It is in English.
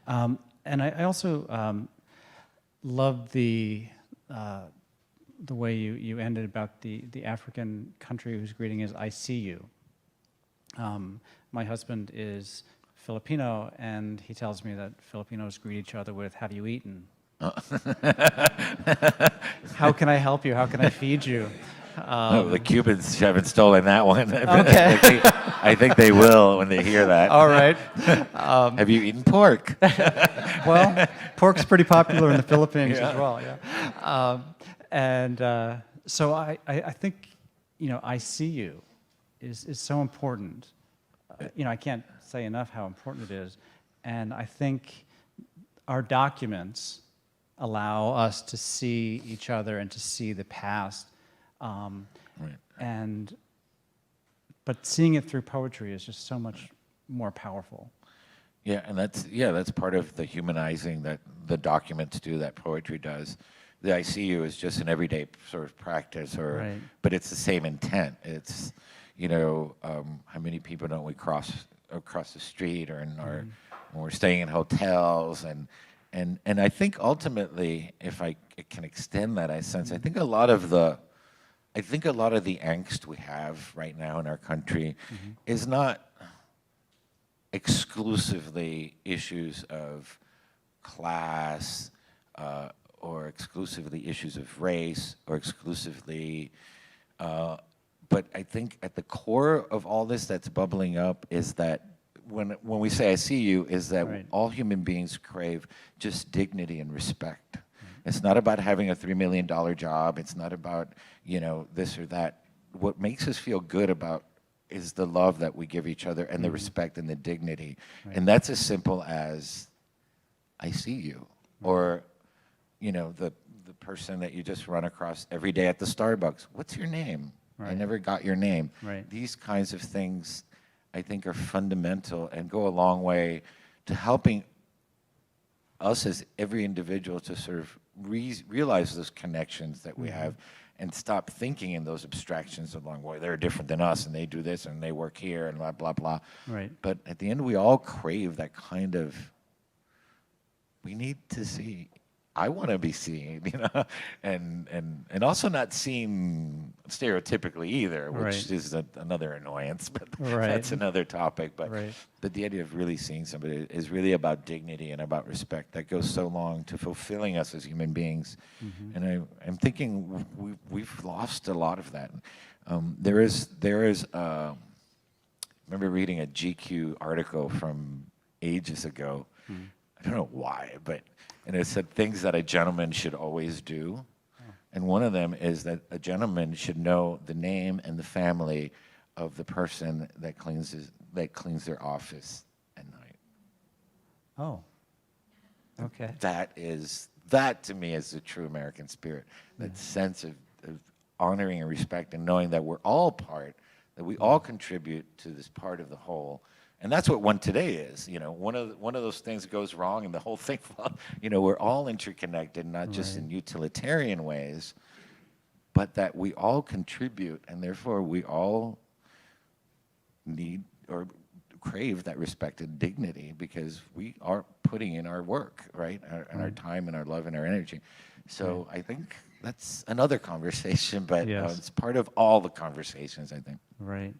And I also loved the way you ended about the African country whose greeting is "I see you." My husband is Filipino, and he tells me that Filipinos greet each other with "Have you eaten?" How can I help you? How can I feed you? No, the Cubans haven't stolen that one. Okay. I think they will when they hear that. All right. Have you eaten pork? Well, pork's pretty popular in the Philippines Yeah. as well. Yeah. So I think, "I see you" is so important. I can't say enough how important it is. And I think our documents allow us to see each other and to see the past. Right. But seeing it through poetry is just so much more powerful. Yeah, and that's part of the humanizing that the documents do, that poetry does. The "I see you" is just an everyday sort of practice, Right. but it's the same intent. It's, how many people don't we cross across the street, or when we're staying in hotels, and I think ultimately, if I can extend that, I think a lot of the angst we have right now in our country is not exclusively issues of class, or exclusively issues of race, or exclusively, but I think at the core of all this that's bubbling up is that when we say "I see you," is that Right. all human beings crave just dignity and respect. It's not about having a $3 million job. It's not about, this or that. What makes us feel good about is the love that we give each other, and the respect and the dignity. Right. And that's as simple as "I see you," or, the person that you just run across every day at the Starbucks. "What's your name? I Right. never got your name." Right. These kinds of things, I think, are fundamental and go a long way to helping us as every individual to sort of realize those connections that we have, and stop thinking in those abstractions along the way. They're different than us, and they do this, and they work here, and blah, blah, blah. Right. But at the end, we all crave that kind of, we need to see, I want to be seen, and also not seen stereotypically either, which Right. is another annoyance, but Right. that's another topic. But Right. the idea of really seeing somebody is really about dignity and about respect that goes so long to fulfilling us as human beings. And I'm thinking we've lost a lot of that. There is I remember reading a GQ article from ages ago. I don't know why, and it said things that a gentleman should always do. And one of them is that a gentleman should know the name and the family of the person that cleans their office at night. Oh. Okay. That to me is the true American spirit. That sense of honoring and respect, and knowing that we're all that we all contribute to this part of the whole. And that's what One Today is. One of those things goes wrong, and the whole thing, we're all interconnected, not just in utilitarian ways, but that we all contribute, and therefore we all need or crave that respect and dignity, because we are putting in our work, right? And our time and our love and our energy. So I think that's another conversation, but Yes. it's part of all the conversations, I think. Right.